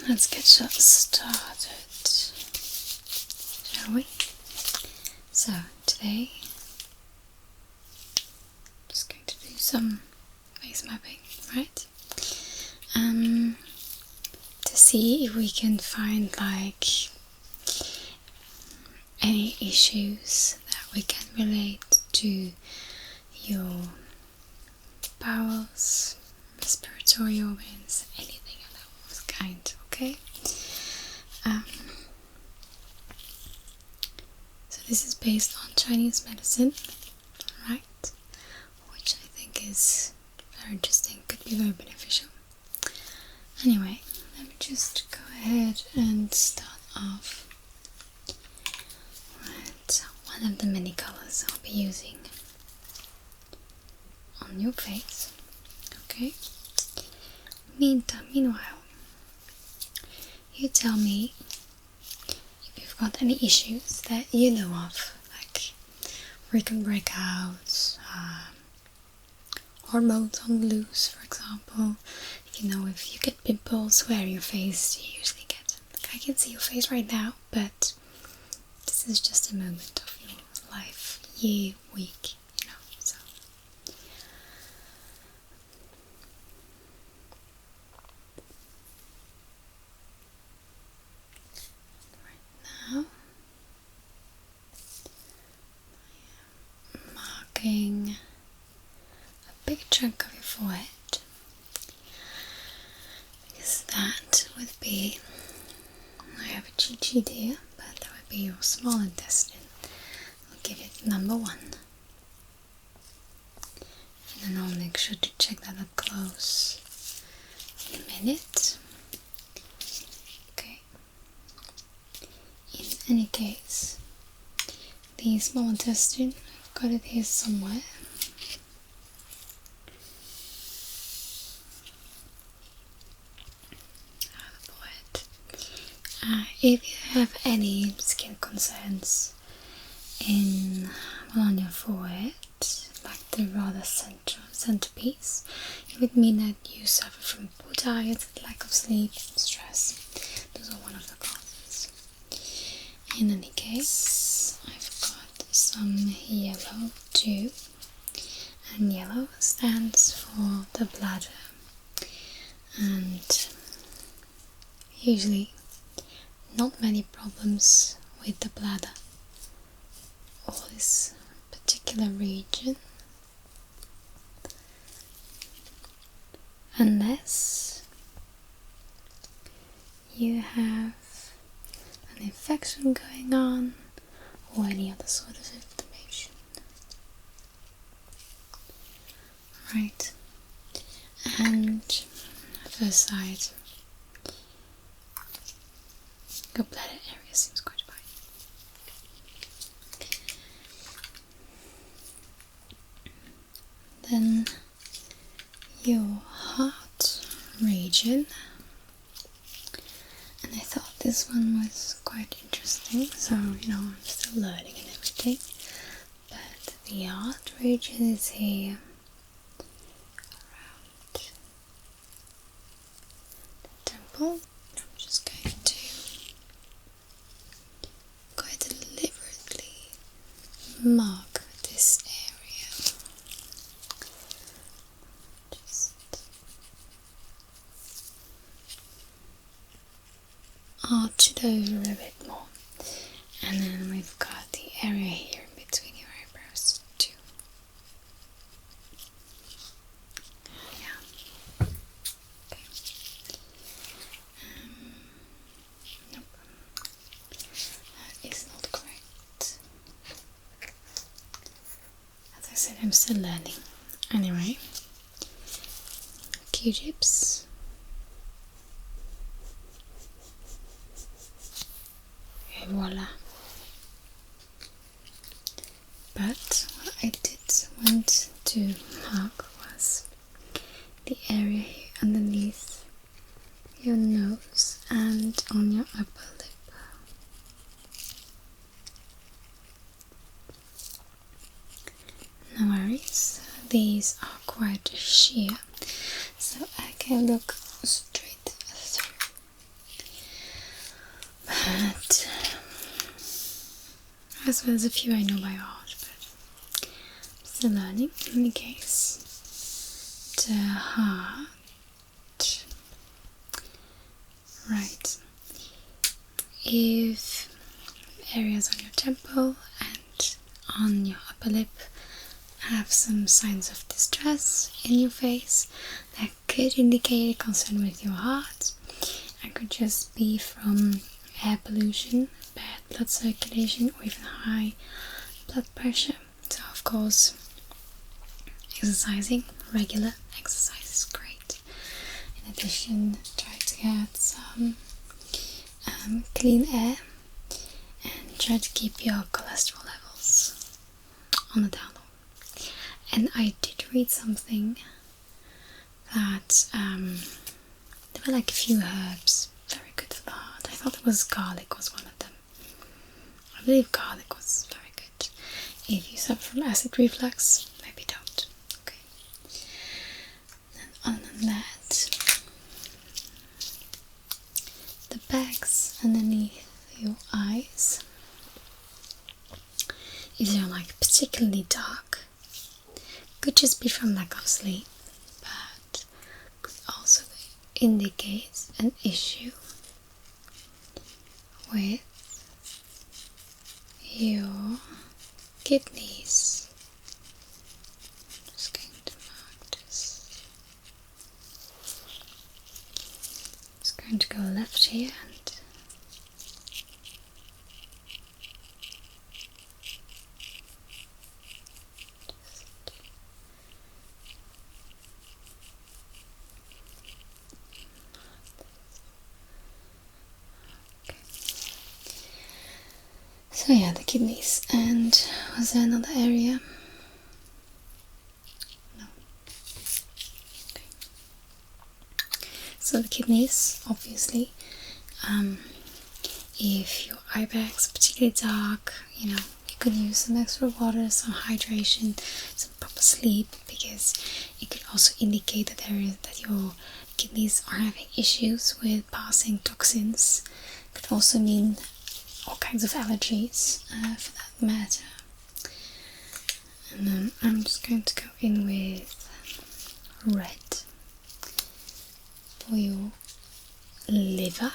let's get started, shall we? So today I'm just going to do some face mapping, right? To see if we can find like any issues that we can relate to your bowels, respiratory organs, anything of that kind, okay? So this is based on Chinese medicine, right? Which I think is very interesting, could be very beneficial. Anyway, let me just go ahead and start off with one of the many colors I'll be using on your face, okay? Meanwhile, you tell me if you've got any issues that you know of, like frequent breakouts, hormones on the loose, for example. You know, if you get pimples where your face you usually get. Like I can see your face right now, but this is just a moment of your life, year, week, you know, so. Right now, I am marking a big chunk of your forehead. That would be, I have a cheat sheet here, but that would be your small intestine. I'll give it number 1. And then I'll make sure to check that up close in a minute. Okay. In any case, the small intestine, I've got it here somewhere. If you have any skin concerns on your forehead, like the rather centerpiece, it would mean that you suffer from poor diet, lack of sleep, stress. Those are one of the causes. In any case, I've got some yellow too, and yellow stands for the bladder, and usually not many problems with the bladder or this particular region, unless you have an infection going on or any other sort of inflammation. Right, and first side, your bladder area seems quite fine. Then your heart region, and I thought this one was quite interesting, so you know, I'm still learning and everything, but the heart region is here around the temple. I'm just going to quite deliberately mark this area. Just arch it over a bit more, and then we've got the area here in between your eyebrows too. Yeah. Okay. Nope. That is not correct. As I said, I'm still learning. Anyway, Q-tips. Et voila. But what I did want to mark was the area here underneath your nose and on your upper lip. No worries, these are quite sheer, so I can look straight through. as well as a few I know by heart, but I'm still learning. In any case, the heart. Right. If areas on your temple and on your upper lip have some signs of distress in your face, that could indicate a concern with your heart. It could just be from air pollution, bad blood circulation, or even high blood pressure. So of course, exercising, regular exercise is great. In addition, try to get some clean air and try to keep your cholesterol levels on the down low. And I did read something that there were like a few herbs very good for the heart. I thought it was garlic was one of them. I believe garlic was very good. If you suffer from acid reflux, maybe don't. Okay. And other than that, the bags underneath your eyes, if they're like particularly dark, could just be from lack of sleep, but could also indicate an issue with your kidneys. I'm just going to mark this. Just going to go left here and so yeah, the kidneys. And was there another area? No. Okay. So the kidneys, obviously. If your eye bags are particularly dark, you could use some extra water, some hydration, some proper sleep, because it could also indicate that your kidneys are having issues with passing toxins. It could also mean all kinds of allergies, for that matter. And then I'm just going to go in with red for your liver,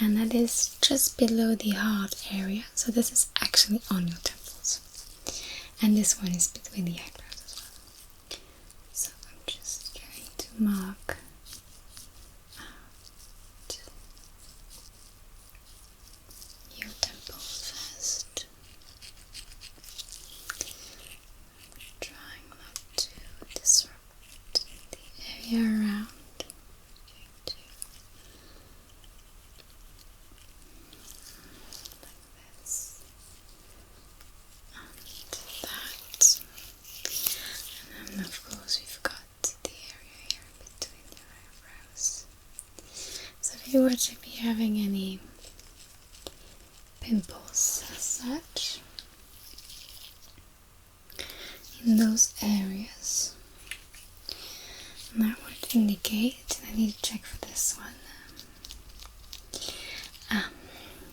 and that is just below the heart area. So this is actually on your temples, and this one is between the eyebrows as well. So I'm just going to mark around like this and that, and then of course we've got the area here between your eyebrows. So if you were to be having any pimples as such in those areas, that would indicate, I need to check for this one.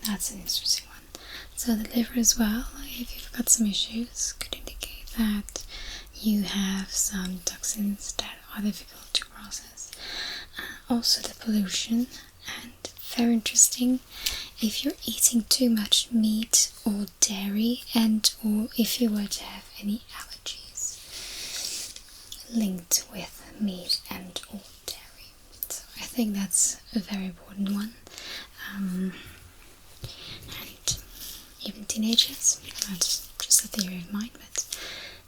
That's an interesting one. So the liver as well, if you've got some issues, could indicate that you have some toxins that are difficult to process. Also the pollution, and very interesting, if you're eating too much meat or dairy, and or if you were to have any allergies linked with meat and or dairy. So I think that's a very important one. And even teenagers, that's just a theory of mine, but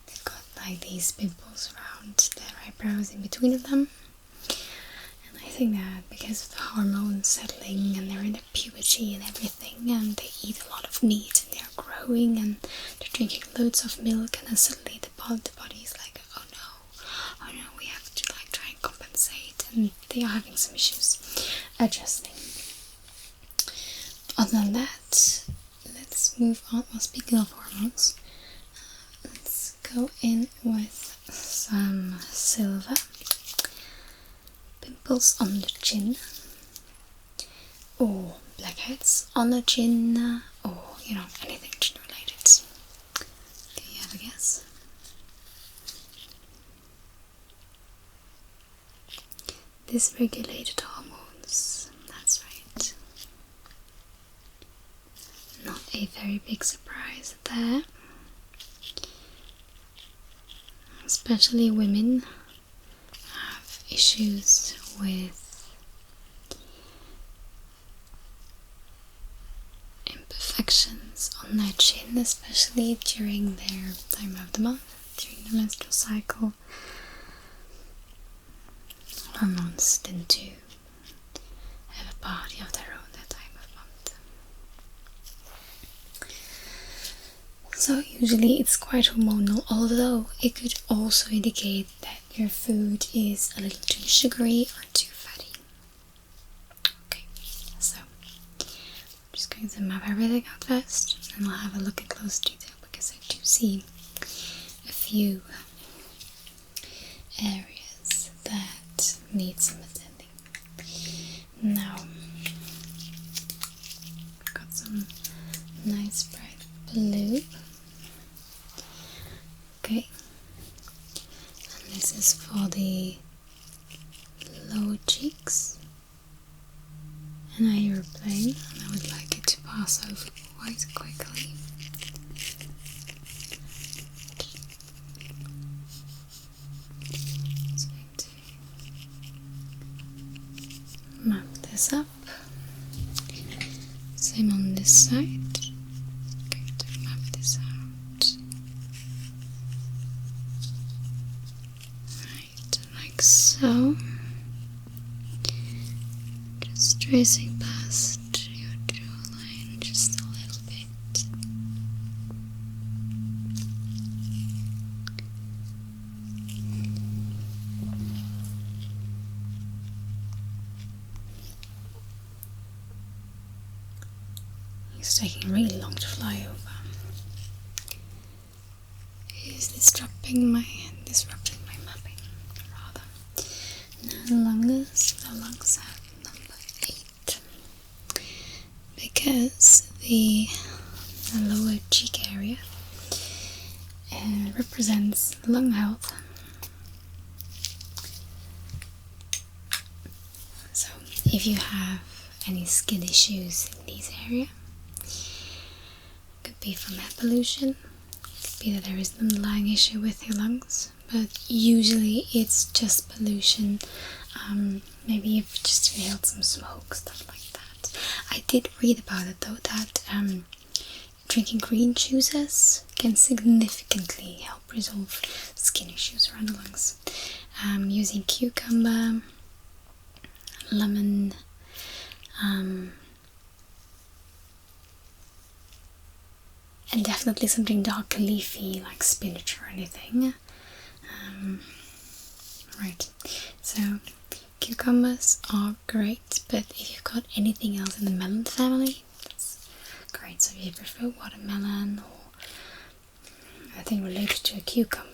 they've got like these pimples around their eyebrows in between of them. And I think that because of the hormones settling and they're in their puberty and everything, and they eat a lot of meat and they're growing and they're drinking loads of milk, and then suddenly the body is like, oh no, we have to like try and compensate, and they are having some issues adjusting. Other than that, let's move on. Well, speaking of hormones, let's go in with some silver. Pimples on the chin, or blackheads on the chin, or anything gene related. Do you have a guess? Dysregulated hormones, that's right. Not a very big surprise there. Especially women have issues with imperfections on their chin, especially during their time of the month, during the menstrual cycle. Hormones tend to have a party of their own that time of month. So usually it's quite hormonal, although it could also indicate that your food is a little too sugary or too fatty. Okay, so I'm just going to map everything out first, and I'll have a look at close detail because I do see a few areas that need some attending. Now, I've got some nice bright blue. Okay, and this is for the lower cheeks. An aeroplane, and I would like it to pass over quite quickly. Just going to map this up. Same on this side. Going to map this out. Right, like so. Just tracing past your jawline just a little bit. It's taking really long to fly over. Is disrupting my mapping rather? Now the lungs have number 8 because the lower cheek area represents lung health. So if you have any skin issues in this area, could be from air pollution, could be that there is an underlying issue with your lungs, but usually it's just pollution. Maybe you've just inhaled some smoke, stuff like that. I did read about it though, that drinking green juices can significantly help resolve skin issues around the lungs. Using cucumber, lemon, and definitely something dark leafy like spinach or anything. Right, so cucumbers are great, but if you've got anything else in the melon family, that's great. So if you prefer watermelon or anything related to a cucumber,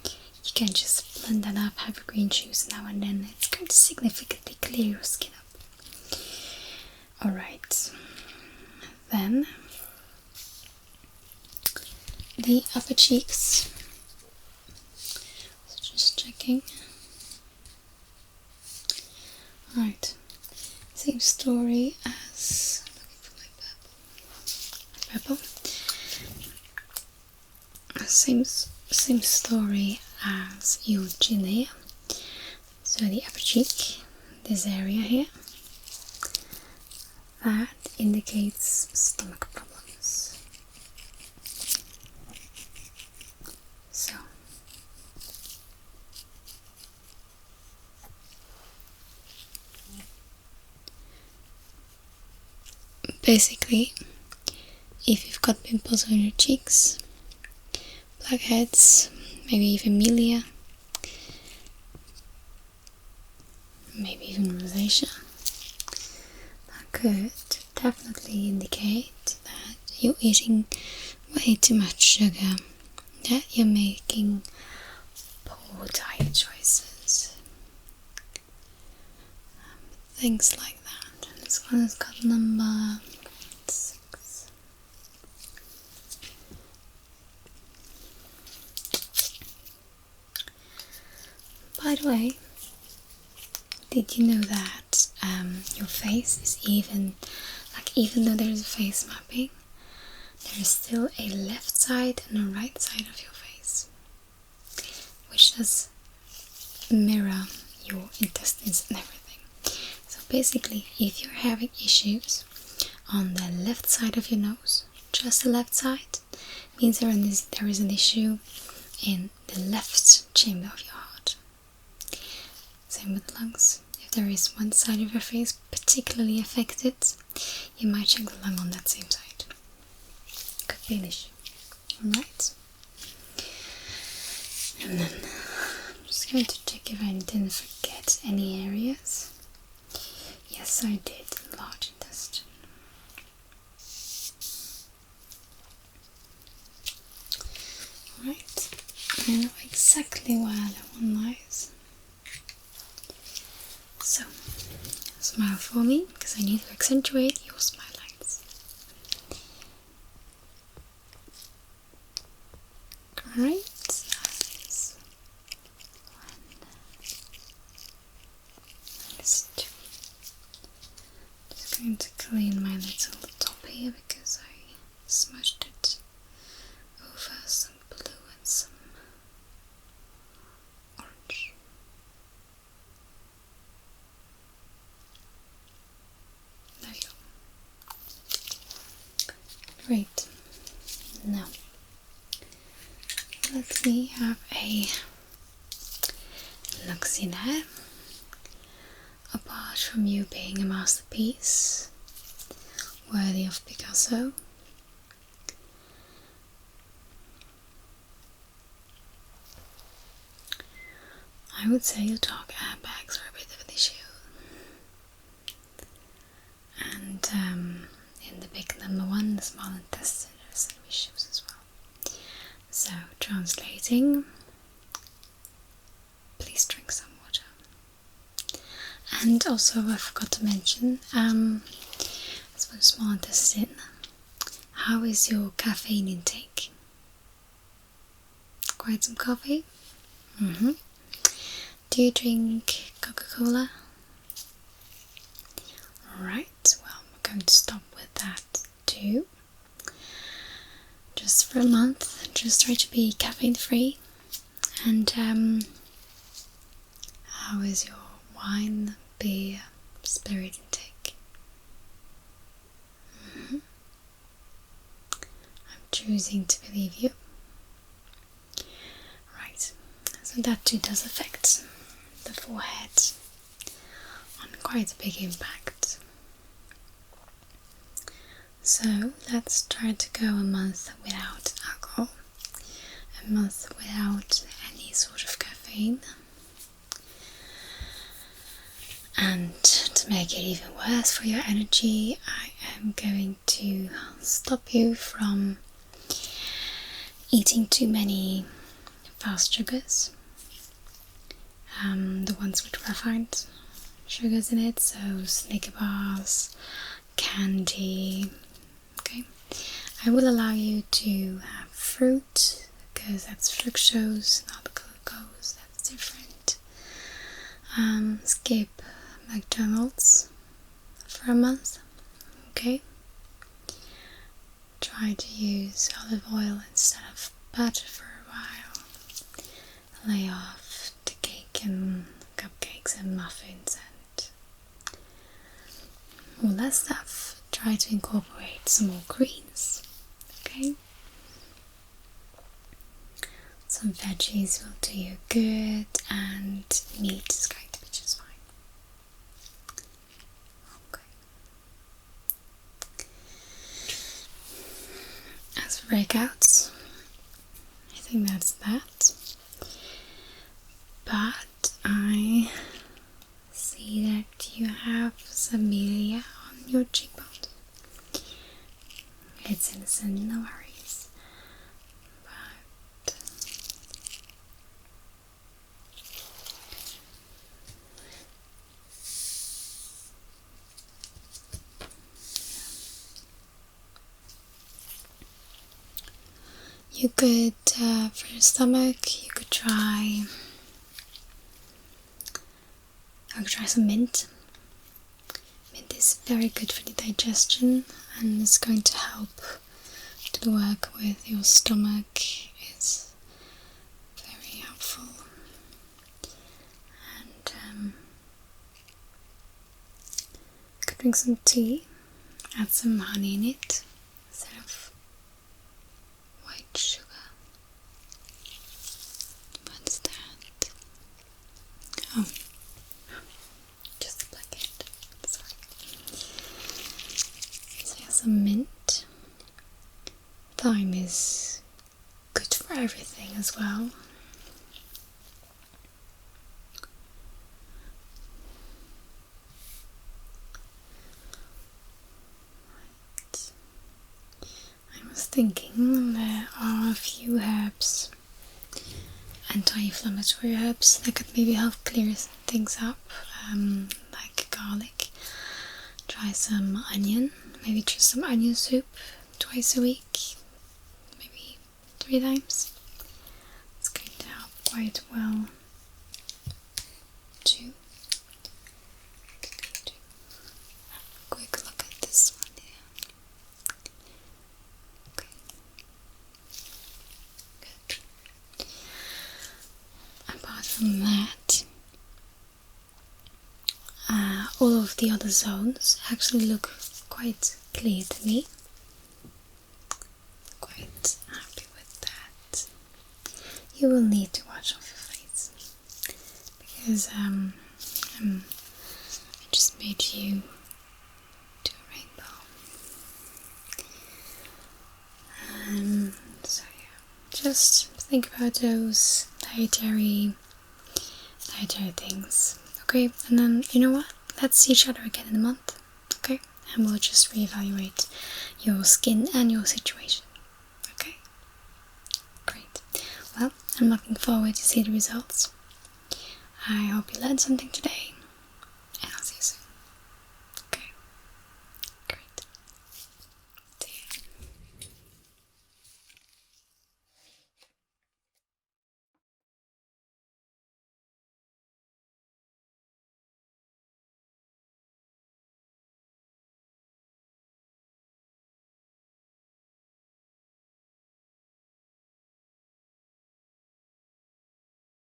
you can just blend that up, have a green juice now and then. It's going to significantly clear your skin up. Alright, then the upper cheeks. So just checking. Right, same story as looking for my purple. Same story as your chin here. So the upper cheek, this area here, that indicates stomach problems. So basically, if you've got pimples on your cheeks, blackheads, maybe even melia, maybe even rosacea, that could definitely indicate that you're eating way too much sugar, that you're making poor diet choices, things like that. And this one has got number 6. by the way, did you know that your face is even though there is a face mapping, there is still a left side and a right side of your face, which does mirror your intestines and everything. So basically, if you're having issues on the left side of your nose, just the left side, means there is an issue in the left chamber of your heart. Same with the lungs. If there is one side of your face particularly affected, you might check the lung on that same side. Could be an issue. Alright? And then I'm just going to check if I didn't forget any areas. Yes, I did. Large intestine. Alright. I know exactly where that one lies. So, smile for me, because I need to accentuate your smile lines. Alright, that's 1, that's 2. Just going to clean my little top here because I smudged it over some blue and some orange. There you go. Great. Now, let me have a look-see there. Apart from you being a masterpiece worthy of Picasso, I would say your dark airbags are a bit of an issue. And in the big number 1, the small intestine, there are some issues as well. So, translating, please drink some water. And also, I forgot to mention, as for the small intestine, how is your caffeine intake? Quite some coffee? Do you drink Coca-Cola? Alright, well, we're going to stop with that too. Just for a month, just try to be caffeine free. And how is your wine, beer, spirit intake? I'm choosing to believe you. Right, so that too does affect the forehead on quite a big impact. So let's try to go a month without alcohol, a month without any sort of caffeine. And to make it even worse for your energy, I am going to stop you from eating too many fast sugars, the ones with refined sugars in it, so Snicker bars, candy. Okay, I will allow you to have fruit because that's fructose, not glucose, that's different. Skip McDonald's for a month. Okay, try to use olive oil instead of butter for a while. Lay off the cake and cupcakes and muffins and all that stuff. Try to incorporate some more greens. Okay, some veggies will do you good, and meat is going to be just fine. Okay. As for breakouts, I think that's that. But I see that you have some melia on your cheekbones. It's innocent, no worries. But you could, for your stomach, you could try I could try some mint. Mint is very good for the digestion and it's going to help to work with your stomach. It's very helpful. And I could drink some tea, add some honey in it instead of white sugar. What's that? Oh, just a blanket. Sorry. So yeah, some mint. Thyme is good for everything as well. Right. I was thinking there are a few herbs, anti-inflammatory herbs that could maybe help clear things up, like garlic. Try some onion, maybe just some onion soup twice a week, maybe 3 times. It's going to help quite well too. Quick look at this one here. Okay. Good. Apart from that, all of the other zones actually look quite clear to me. Quite happy with that. You will need to wash off your face because I just made you do a rainbow. So yeah, just think about those dietary things, okay? And then, you know what? Let's see each other again in a month, okay? And we'll just reevaluate your skin and your situation, okay? Great. Well, I'm looking forward to see the results. I hope you learned something today.